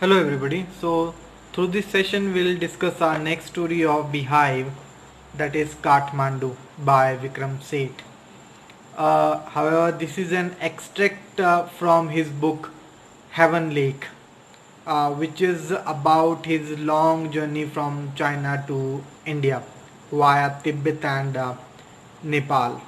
Hello everybody. So through this session we'll discuss our next story of Beehive, that is Kathmandu by Vikram Seth. However, this is an extract from his book Heaven Lake, which is about his long journey from China to India via Tibet and Nepal.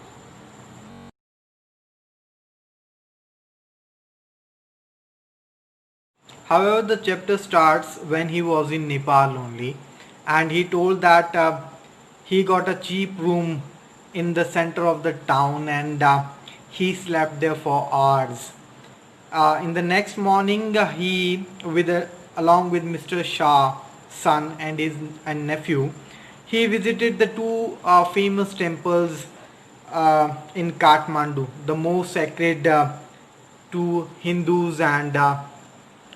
However, the chapter starts when he was in Nepal only, and he told that he got a cheap room in the center of the town and he slept there for hours. In the next morning, along with Mr. Shah, son and his and nephew, he visited the two famous temples in Kathmandu, the most sacred to Hindus and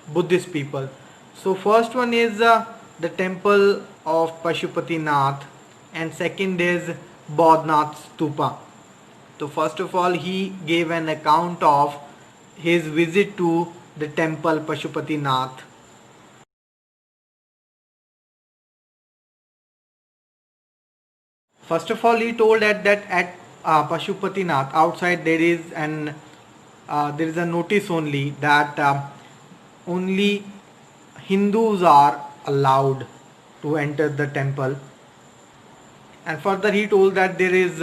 Buddhist people. So first one is the temple of Pashupati Nath, and second is Bodhnath Stupa. So first of all, he gave an account of his visit to the temple Pashupati Nath. First of all, he told that at Pashupati Nath outside there is a notice only that only Hindus are allowed to enter the temple. And further, he told that there was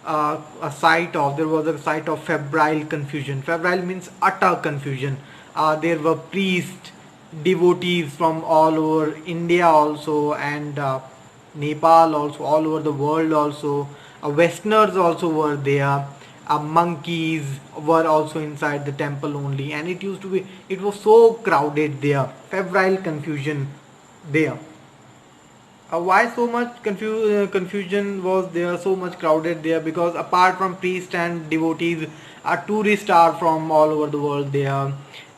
a site of febrile confusion. Febrile means utter confusion. There were priests, devotees from all over India also, and Nepal also, all over the world also. Westerners also were there. Monkeys were also inside the temple only, and it was so crowded there. Febrile confusion there. Why so much confusion was there, so much crowded there? Because apart from priests and devotees, tourists are from all over the world there,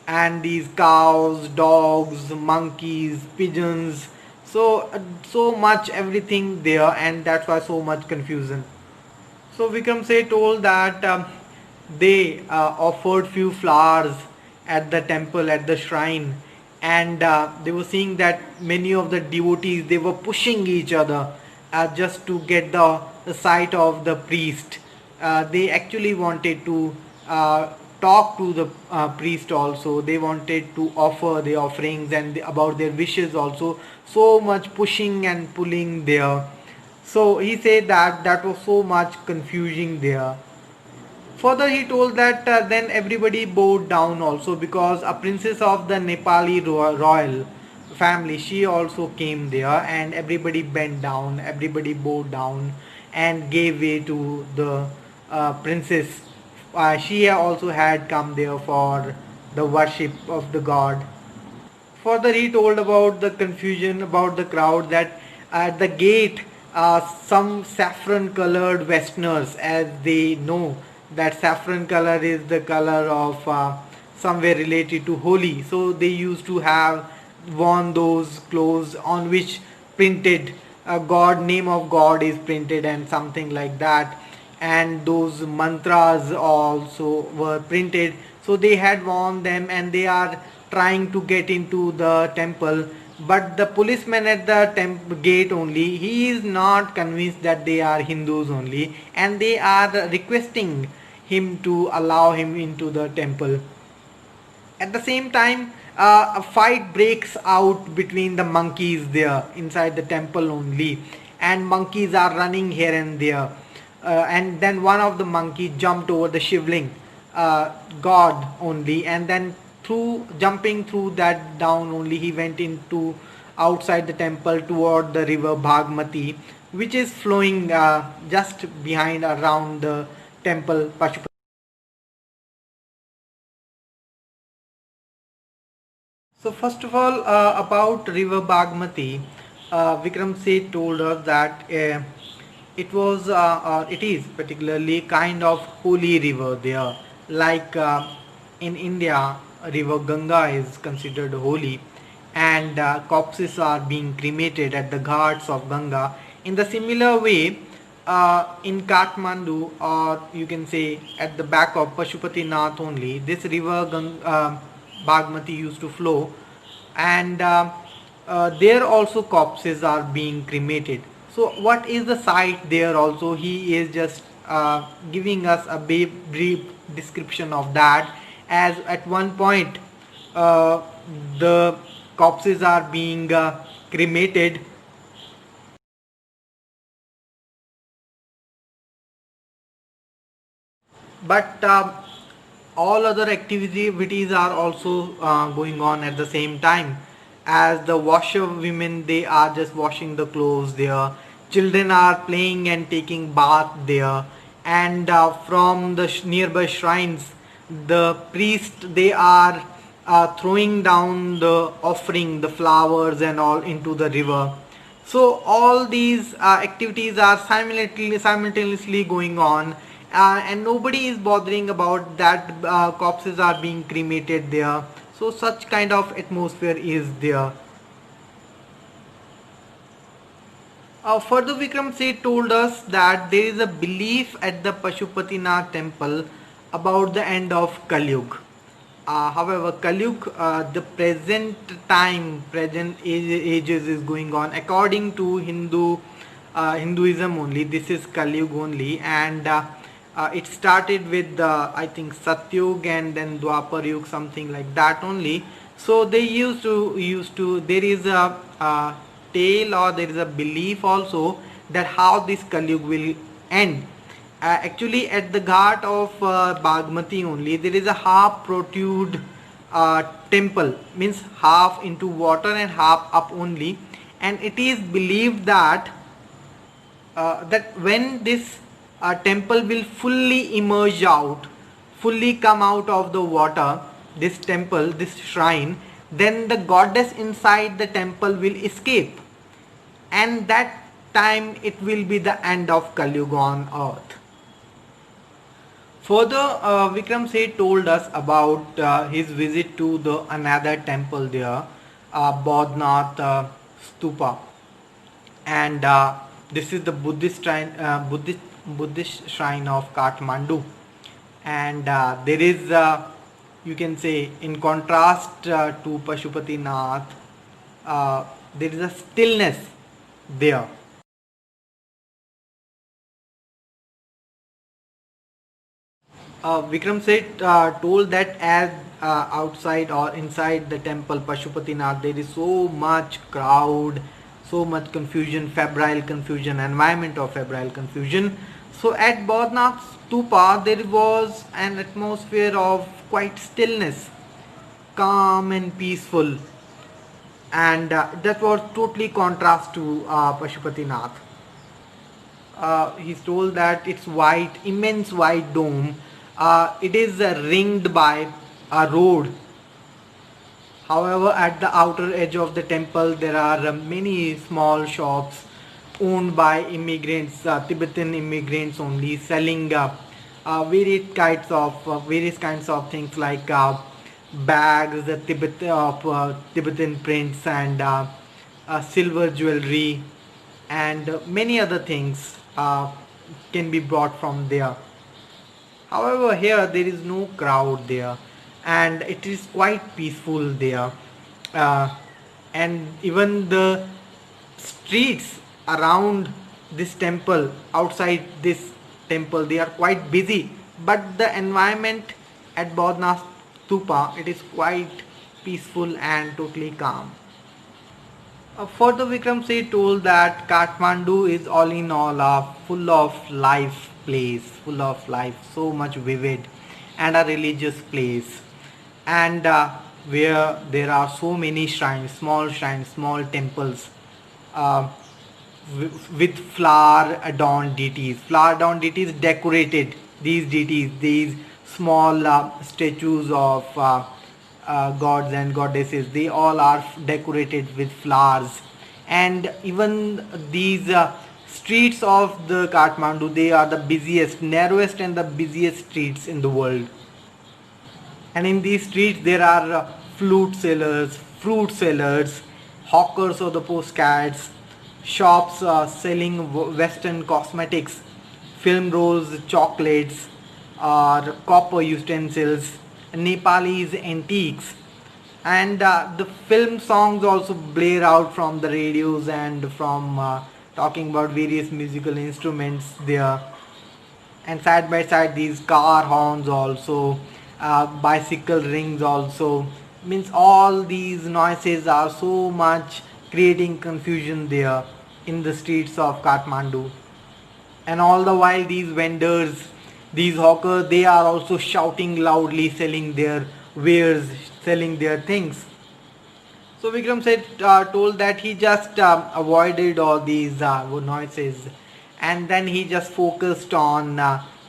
and these cows, dogs, monkeys, pigeons, so much everything there, and that's why so much confusion. So Vikram say told that they offered few flowers at the temple, at the shrine, and they were seeing that many of the devotees, they were pushing each other just to get the sight of the priest. They actually wanted to talk to the priest also. They wanted to offer the offerings and about their wishes also. So much pushing and pulling there. So he said that that was so much confusing there. Further, he told that then everybody bowed down also, because a princess of the Nepali royal family, she also came there, and everybody bent down, everybody bowed down and gave way to the princess. She also had come there for the worship of the god. Further, he told about the confusion, about the crowd, that at the gate, some saffron colored Westerners, as they know that saffron color is the color of somewhere related to holy. So they used to have worn those clothes on which printed God, name of God is printed and something like that. And those mantras also were printed. So they had worn them and they are trying to get into the temple, but the policeman at the gate only, he is not convinced that they are Hindus only, and they are requesting him to allow him into the temple. At the same time, a fight breaks out between the monkeys there inside the temple only, and monkeys are running here and there. And then one of the monkey jumped over the shivling god only, and then through jumping through that down only, he went into outside the temple toward the river Bhagmati, which is flowing just behind around the temple Pashupati. So first of all, about river Bagmati, Vikram Seth told us that it is particularly kind of holy river there. Like in India, river Ganga is considered holy, and corpses are being cremated at the ghats of Ganga. In the similar way, in Kathmandu, or you can say at the back of Pashupati Nath only, this river Bagmati used to flow, and there also corpses are being cremated. So what is the site there also? He is just giving us a brief description of that, as at one point uh, the corpses are being cremated, but all other activities are also going on at the same time, as the washer women, they are just washing the clothes there, children are playing and taking bath there, and from the nearby shrines, the priest, they are throwing down the offering, the flowers and all, into the river. So all these activities are simultaneously going on, and nobody is bothering about that corpses are being cremated there. So such kind of atmosphere is there. Further, Vikram Seth told us that there is a belief at the Pashupatinath temple about the end of Kali Yuga. However, Kali Yuga, the present time, present ages is going on according to Hinduism only. This is Kali Yuga only, and it started with I think Satyug and then Dwapar Yuga, something like that only. So they used to there is a tale, or there is a belief also, that how this Kali Yuga will end. Actually, at the ghat of Bagmati only, there is a half protrude temple, means half into water and half up only, and it is believed that that when this temple will fully emerge out, fully come out of the water, this temple, this shrine, then the goddess inside the temple will escape, and that time it will be the end of Kali Yuga on earth. Further, Vikram Seth told us about his visit to the another temple there, Bodhnath Stupa, and this is the Buddhist shrine of Kathmandu, and there is you can say, in contrast to Pashupatinath, there is a stillness there. Vikram Seth told that as outside or inside the temple Pashupatinath, there is so much crowd, so much confusion, febrile confusion, environment of febrile confusion. So at Bodhnath Stupa, there was an atmosphere of quite stillness, calm and peaceful, and that was totally contrast to Pashupatinath. He's told that it's white, immense white dome. It is ringed by a road. However, at the outer edge of the temple, there are many small shops owned by immigrants, Tibetan immigrants only, selling various kinds of things like bags, Tibetan prints, and silver jewelry, and many other things can be brought from there. However, here there is no crowd there, and it is quite peaceful there. Uh, and even the streets around this temple, outside this temple, they are quite busy. But the environment at Bodhnath Stupa, it is quite peaceful and totally calm. Further, Vikram Seth told that Kathmandu is all in all a full of life place, full of life, so much vivid, and a religious place, and where there are so many shrines, small temples, uh, with flower adorned deities decorated. These deities, these small statues of gods and goddesses, they all are decorated with flowers, and even these streets of the Kathmandu, they are the busiest, narrowest and the busiest streets in the world. And in these streets there are flute sellers, fruit sellers, hawkers of the postcards, shops selling western cosmetics, film rolls, chocolates, or copper utensils, Nepalese antiques, and the film songs also blare out from the radios and from talking about various musical instruments there, and side by side these car horns also, bicycle rings also, means all these noises are so much creating confusion there in the streets of Kathmandu. And all the while these vendors, these hawkers, they are also shouting loudly, selling their wares, selling their things. So Vikram said, told that he just avoided all these noises, and then he just focused on.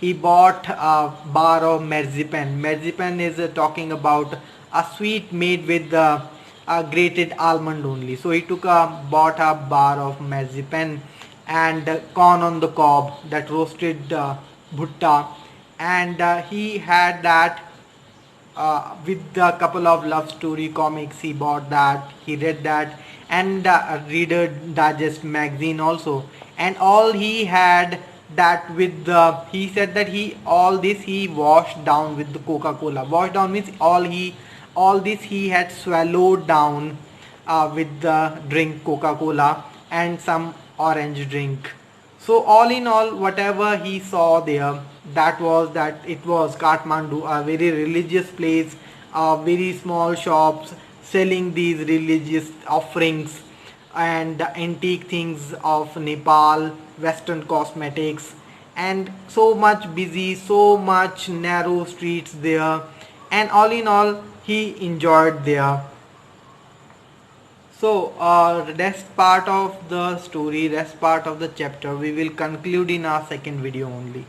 He bought a bar of marzipan. Marzipan is talking about a sweet made with grated almond only. So he bought a bar of marzipan and corn on the cob, that roasted bhutta, and he had that with a couple of love story comics. He bought that, he read that, and Reader Digest magazine also, and all he had that with the, he said that he, all this he washed down with the Coca-Cola. Washed down means all this he had swallowed down with the drink Coca-Cola and some orange drink. So all in all, whatever he saw there, that it was Kathmandu, a very religious place, very small shops selling these religious offerings and antique things of Nepal, Western cosmetics, and so much busy, so much narrow streets there, and all in all, he enjoyed there. So, rest part of the story, rest part of the chapter, we will conclude in our second video only.